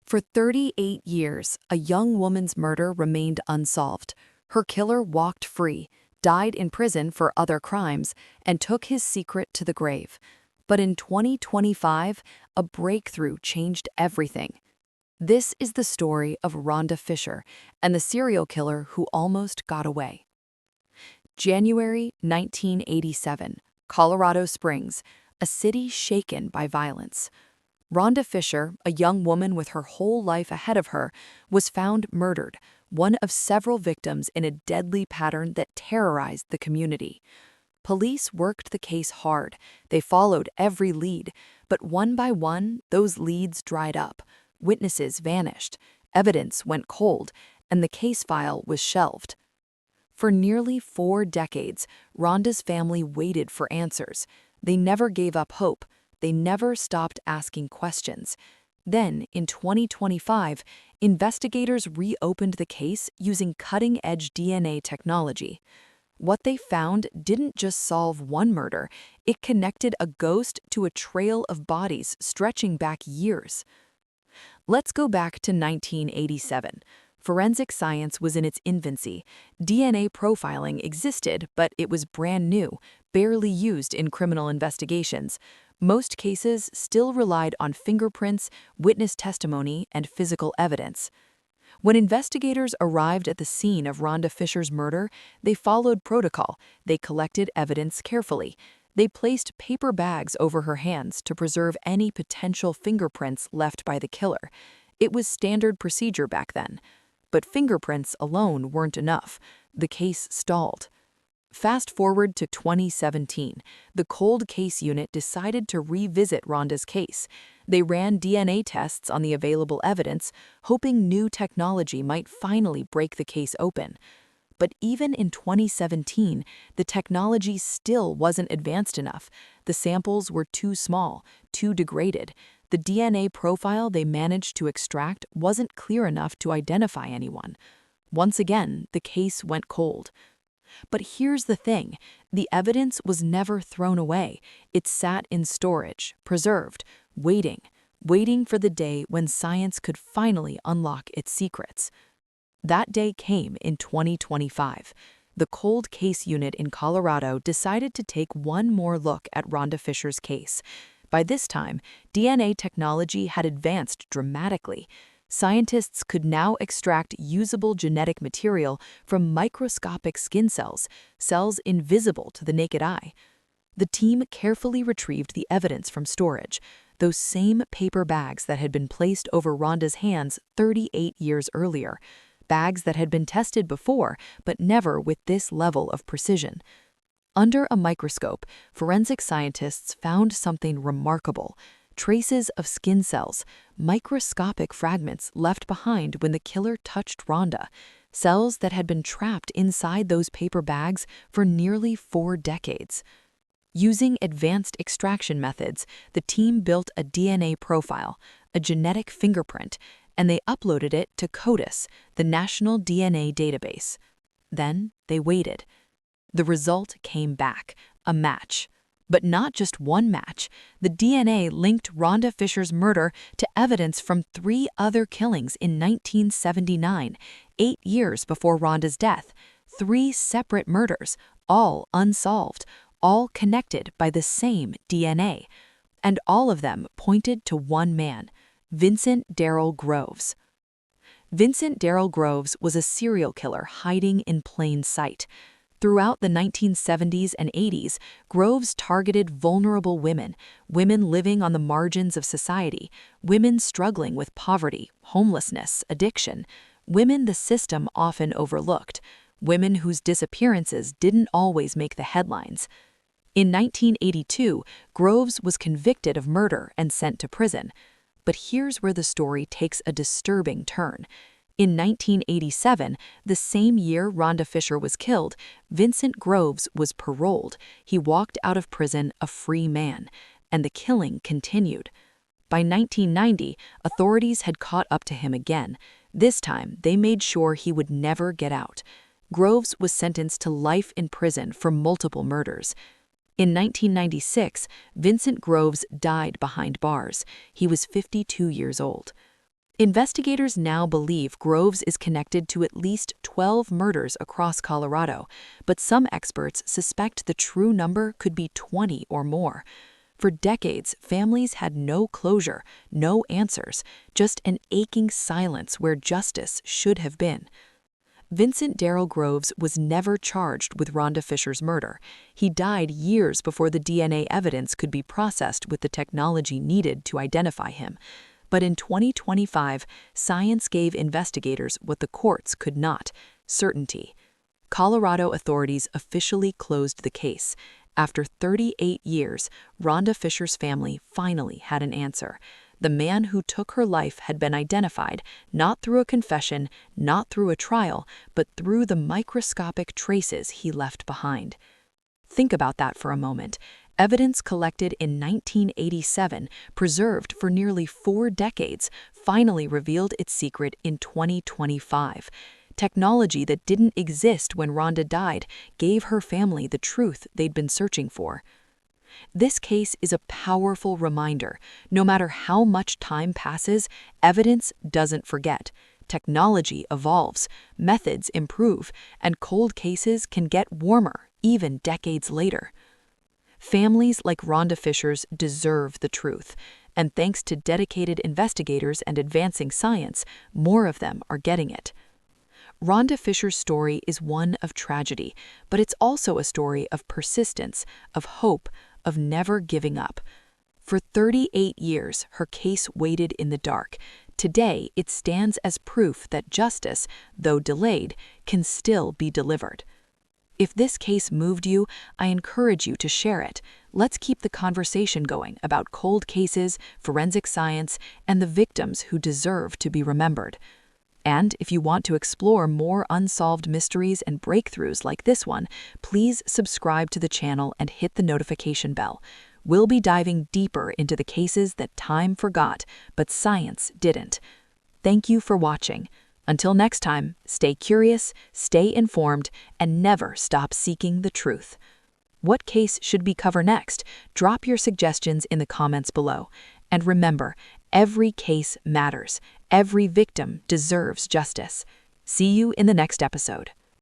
For 38 years, a young woman's murder remained unsolved. Her killer walked free, died in prison for other crimes, and took his secret to the grave. But in 2025, a breakthrough changed everything. This is the story of Rhonda Fisher and the serial killer who almost got away. January 1987, Colorado Springs, a city shaken by violence. Rhonda Fisher, a young woman with her whole life ahead of her, was found murdered, one of several victims in a deadly pattern that terrorized the community. Police worked the case hard. They followed every lead, but one by one, those leads dried up. Witnesses vanished, evidence went cold, and the case file was shelved. For nearly 4 decades, Rhonda's family waited for answers. They never gave up hope. They never stopped asking questions. Then, in 2025, investigators reopened the case using cutting-edge DNA technology. What they found didn't just solve one murder, it connected a ghost to a trail of bodies stretching back years. Let's go back to 1987. Forensic science was in its infancy. DNA profiling existed, but it was brand new, barely used in criminal investigations. Most cases still relied on fingerprints, witness testimony, and physical evidence. When investigators arrived at the scene of Rhonda Fisher's murder, they followed protocol. They collected evidence carefully. They placed paper bags over her hands to preserve any potential fingerprints left by the killer. It was standard procedure back then. But fingerprints alone weren't enough. The case stalled. Fast forward to 2017, the Cold Case Unit decided to revisit Rhonda's case. They ran DNA tests on the available evidence, hoping new technology might finally break the case open. But even in 2017, the technology still wasn't advanced enough. The samples were too small, too degraded. The DNA profile they managed to extract wasn't clear enough to identify anyone. Once again, the case went cold. But here's the thing, the evidence was never thrown away. It sat in storage, preserved, waiting for the day when science could finally unlock its secrets. That day came in 2025. The Cold Case Unit in Colorado decided to take one more look at Rhonda Fisher's case. By this time, DNA technology had advanced dramatically. Scientists could now extract usable genetic material from microscopic skin cells, cells invisible to the naked eye. The team carefully retrieved the evidence from storage, those same paper bags that had been placed over Rhonda's hands 38 years earlier, bags that had been tested before, but never with this level of precision. Under a microscope, forensic scientists found something remarkable. Traces of skin cells, microscopic fragments left behind when the killer touched Rhonda, cells that had been trapped inside those paper bags for nearly 4 decades. Using advanced extraction methods, the team built a DNA profile, a genetic fingerprint, and they uploaded it to CODIS, the National DNA Database. Then they waited. The result came back, a match. But not just one match. The DNA linked Rhonda Fisher's murder to evidence from 3 other killings in 1979, 8 years before Rhonda's death. 3 separate murders, all unsolved, all connected by the same DNA. And all of them pointed to one man, Vincent Darrell Groves. Vincent Darrell Groves was a serial killer hiding in plain sight. Throughout the 1970s and 80s, Groves targeted vulnerable women living on the margins of society, women struggling with poverty, homelessness, addiction, women the system often overlooked, women whose disappearances didn't always make the headlines. In 1982, Groves was convicted of murder and sent to prison. But here's where the story takes a disturbing turn. In 1987, the same year Rhonda Fisher was killed, Vincent Groves was paroled. He walked out of prison a free man, and the killing continued. By 1990, authorities had caught up to him again. This time, they made sure he would never get out. Groves was sentenced to life in prison for multiple murders. In 1996, Vincent Groves died behind bars. He was 52 years old. Investigators now believe Groves is connected to at least 12 murders across Colorado, but some experts suspect the true number could be 20 or more. For decades, families had no closure, no answers, just an aching silence where justice should have been. Vincent Darrell Groves was never charged with Rhonda Fisher's murder. He died years before the DNA evidence could be processed with the technology needed to identify him. But in 2025, science gave investigators what the courts could not: certainty. Colorado authorities officially closed the case. After 38 years, Rhonda Fisher's family finally had an answer. The man who took her life had been identified, not through a confession, not through a trial, but through the microscopic traces he left behind. Think about that for a moment. Evidence collected in 1987, preserved for nearly 4 decades, finally revealed its secret in 2025. Technology that didn't exist when Rhonda died gave her family the truth they'd been searching for. This case is a powerful reminder. No matter how much time passes, evidence doesn't forget. Technology evolves, methods improve, and cold cases can get warmer, even decades later. Families like Rhonda Fisher's deserve the truth, and thanks to dedicated investigators and advancing science, more of them are getting it. Rhonda Fisher's story is one of tragedy, but it's also a story of persistence, of hope, of never giving up. For 38 years, her case waited in the dark. Today, it stands as proof that justice, though delayed, can still be delivered. If this case moved you, I encourage you to share it. Let's keep the conversation going about cold cases, forensic science, and the victims who deserve to be remembered. And if you want to explore more unsolved mysteries and breakthroughs like this one, please subscribe to the channel and hit the notification bell. We'll be diving deeper into the cases that time forgot, but science didn't. Thank you for watching. Until next time, stay curious, stay informed, and never stop seeking the truth. What case should we cover next? Drop your suggestions in the comments below. And remember, every case matters. Every victim deserves justice. See you in the next episode.